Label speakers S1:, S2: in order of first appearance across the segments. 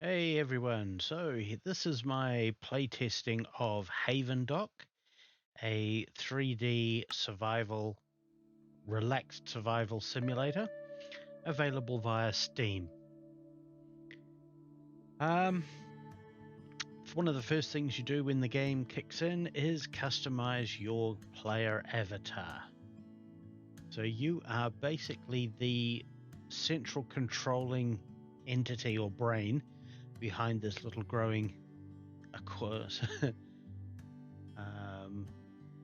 S1: Hey everyone, so this is my playtesting of Havendock, a 3D survival, relaxed survival simulator available via Steam. One of the first things you do when the game kicks in is customize your player avatar. So you are basically the central controlling entity or brain behind this little growing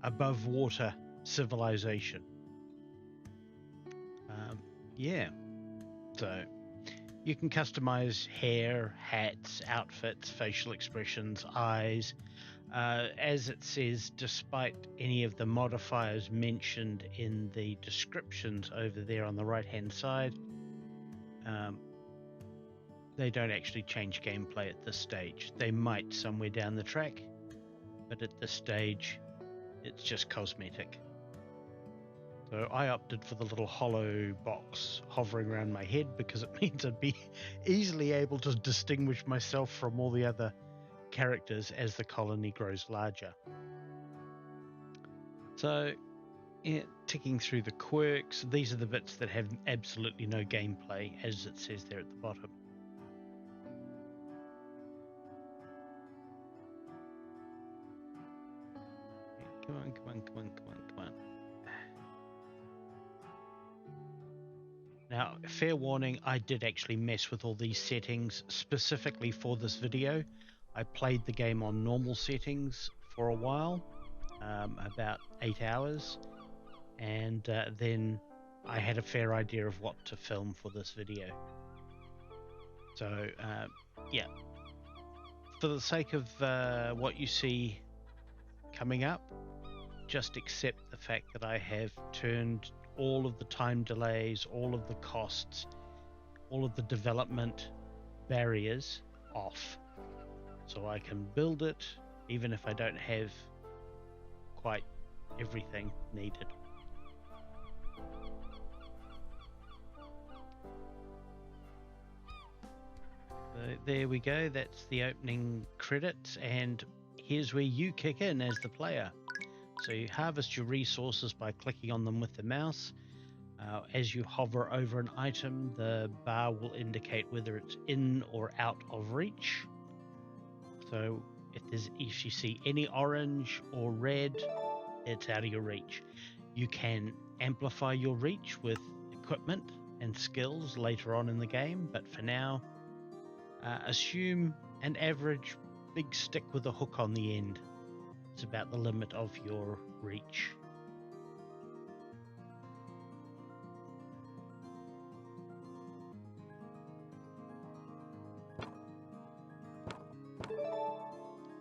S1: above water civilization. Yeah, so you can customize hair, hats, outfits, facial expressions, eyes. As it says, despite any of the modifiers mentioned in the descriptions over there on the right hand side, they don't actually change gameplay at this stage. They might somewhere down the track, but at this stage it's just cosmetic. So I opted for the little hollow box hovering around my head because it means I'd be easily able to distinguish myself from all the other characters as the colony grows larger. So ticking through the quirks, these are the bits that have absolutely no gameplay, as it says there at the bottom. Come on. Now, fair warning, I did actually mess with all these settings specifically for this video. I played the game on normal settings for a while, about 8 hours, and then I had a fair idea of what to film for this video. So, yeah, for the sake of what you see coming up, just accept the fact that I have turned all of the time delays, all of the costs, all of the development barriers off, so I can build it even if I don't have quite everything needed. So there we go, that's the opening credits, and here's where you kick in as the player. So you harvest your resources by clicking on them with the mouse. As you hover over an item, the bar will indicate whether it's in or out of reach. So if you see any orange or red, it's out of your reach. You can amplify your reach with equipment and skills later on in the game, but for now, assume an average big stick with a hook on the end. It's about the limit of your reach.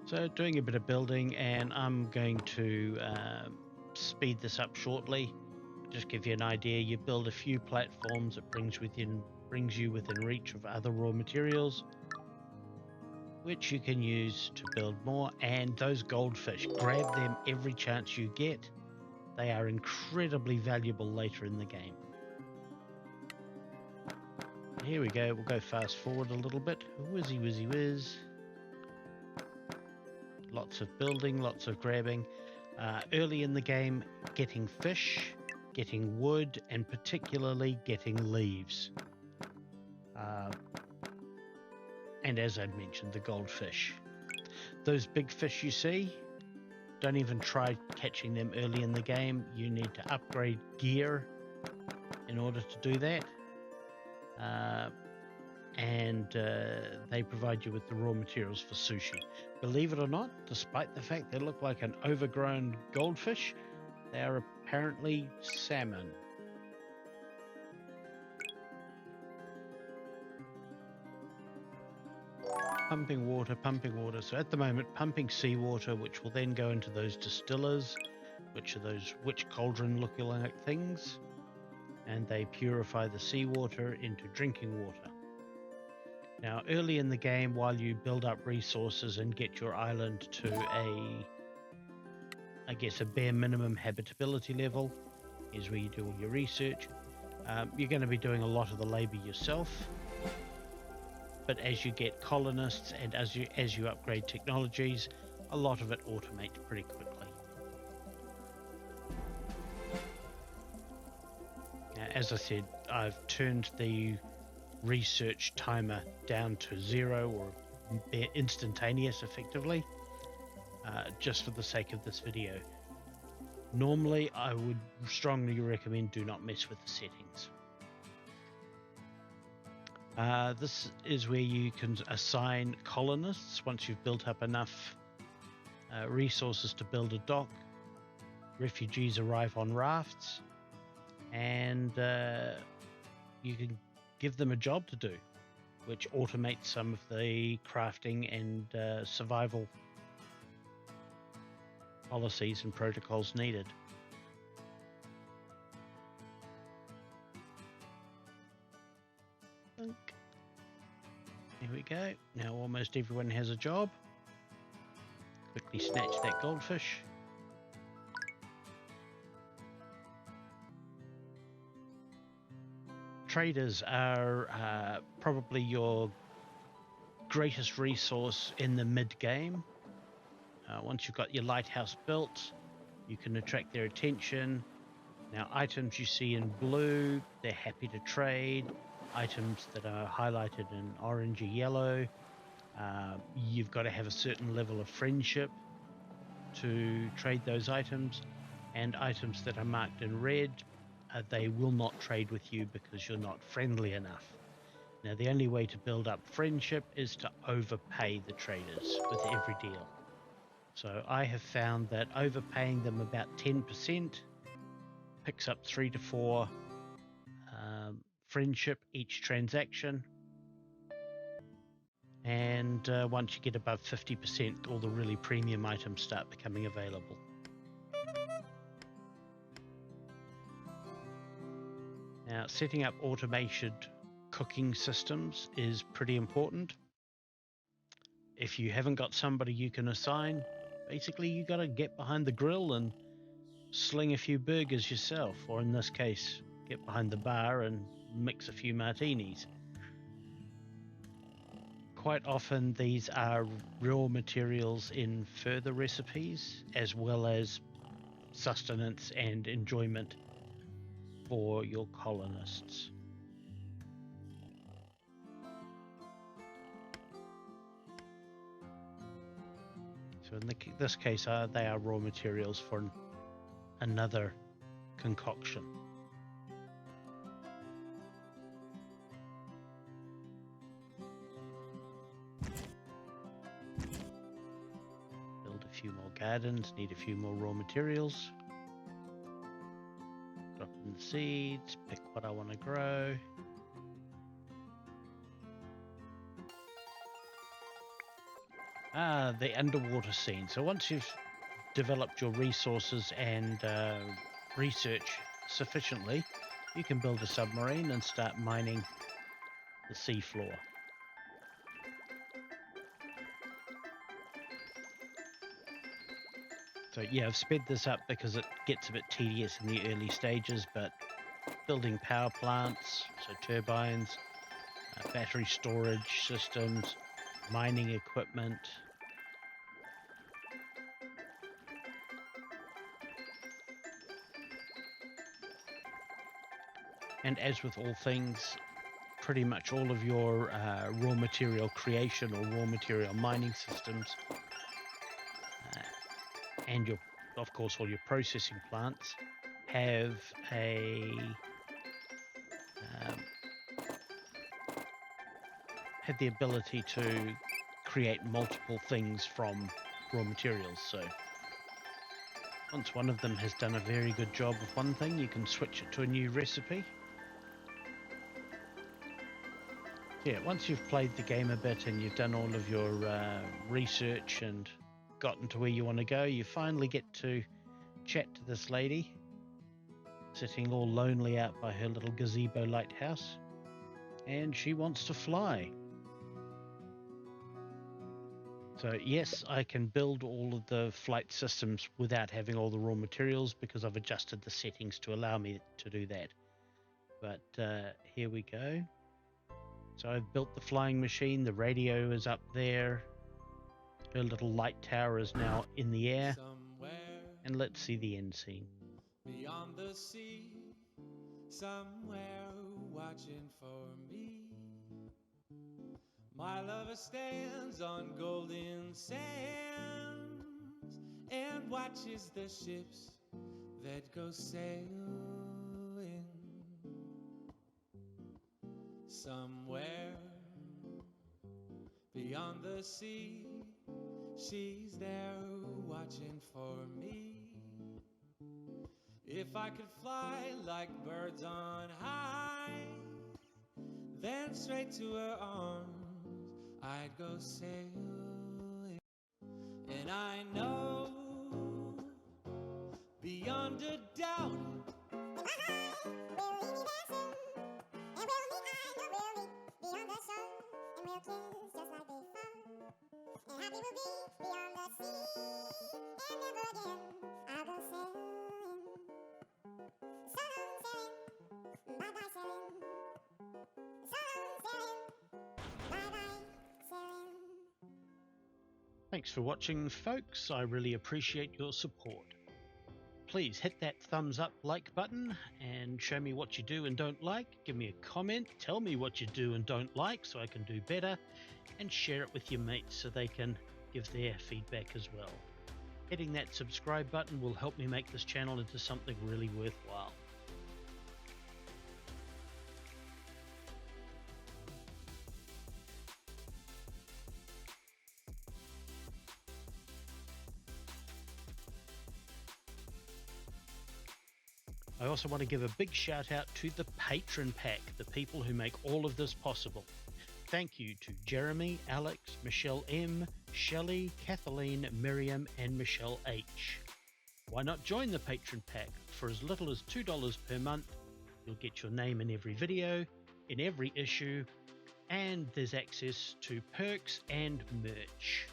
S1: So doing a bit of building, and I'm going to speed this up shortly. Just give you an idea, you build a few platforms, it brings you within reach of other raw materials, which you can use to build more. And those goldfish, grab them every chance you get. They are incredibly valuable later in the game. Here we go, we'll go fast forward a little bit. Whiz. Lots of building, lots of grabbing. Early in the game, getting fish, getting wood, and particularly getting leaves. And as I'd mentioned, the goldfish. Those big fish you see, don't even try catching them early in the game. You need to upgrade gear in order to do that. And they provide you with the raw materials for sushi. Believe it or not, despite the fact they look like an overgrown goldfish, they are apparently salmon. Pumping water. So at the moment, pumping seawater, which will then go into those distillers, which are those witch cauldron looking like things, and they purify the seawater into drinking water. Now, early in the game, while you build up resources and get your island to a bare minimum habitability level, is where you do all your research. You're going to be doing a lot of the labor yourself. but as you get colonists and as you upgrade technologies, a lot of it automates pretty quickly. Now, as I said, I've turned the research timer down to 0 or instantaneous effectively, just for the sake of this video. Normally I would strongly recommend do not mess with the settings. This is where you can assign colonists once you've built up enough resources to build a dock. Refugees arrive on rafts, and you can give them a job to do, which automates some of the crafting and survival policies and protocols needed. Here we go. Now almost everyone has a job. Quickly snatch that goldfish. Traders are probably your greatest resource in the mid-game. Once you've got your lighthouse built, you can attract their attention. Now, items you see in blue, they're happy to trade. Items that are highlighted in orange or yellow, you've got to have a certain level of friendship to trade those items. And items that are marked in red, they will not trade with you because you're not friendly enough. Now, the only way to build up friendship is to overpay the traders with every deal. So I have found that overpaying them about 10% picks up 3 to 4 friendship each transaction. And once you get above 50%, all the really premium items start becoming available. Now, setting up automated cooking systems is pretty important. If you haven't got somebody you can assign, basically you got to get behind the grill and sling a few burgers yourself, or in this case, get behind the bar and mix a few martinis. Quite often these are raw materials in further recipes, as well as sustenance and enjoyment for your colonists. So in this case, they are raw materials for another concoction. Build a few more gardens, need a few more raw materials. Drop in the seeds, pick what I want to grow. The underwater scene. So once you've developed your resources and research sufficiently, you can build a submarine and start mining the seafloor. So yeah, I've sped this up because it gets a bit tedious in the early stages, but building power plants, so turbines, battery storage systems, mining equipment. And as with all things, pretty much all of your raw material creation or raw material mining systems and of course all your processing plants have the ability to create multiple things from raw materials. So once one of them has done a very good job of one thing, you can switch it to a new recipe. Yeah, once you've played the game a bit and you've done all of your research and gotten to where you want to go, you finally get to chat to this lady sitting all lonely out by her little gazebo lighthouse, and she wants to fly. So yes, I can build all of the flight systems without having all the raw materials because I've adjusted the settings to allow me to do that. But here we go. So I've built the flying machine, the radio is up there, her little light tower is now in the air, and let's see the end scene.
S2: Beyond the sea, somewhere watching for me, my lover stands on golden sands and watches the ships that go sailing. Somewhere beyond the sea, she's there watching for me. If I could fly like birds on high, then straight to her arms I'd go sailing. And I know beyond a doubt
S1: Thanks for watching, folks. I really appreciate your support. Please hit that thumbs up like button and show me what you do and don't like. Give me a comment, tell me what you do and don't like so I can do better, and share it with your mates so they can give their feedback as well. Hitting that subscribe button will help me make this channel into something really worthwhile. I also want to give a big shout out to the Patron Pack, the people who make all of this possible. Thank you to Jeremy, Alex, Michelle M, Shelley, Kathleen, Miriam and Michelle H. Why not join the Patron Pack? For as little as $2 per month, you'll get your name in every video, in every issue, and there's access to perks and merch.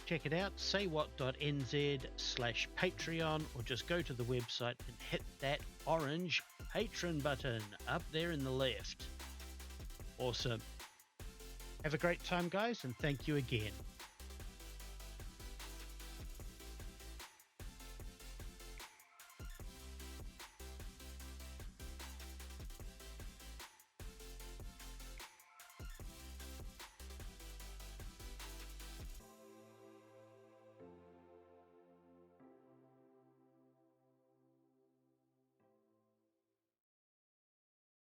S1: Check it out, saywhat.nz/Patreon, or just go to the website and hit that orange Patron button up there in the left. Awesome. Have a great time, guys, and thank you again.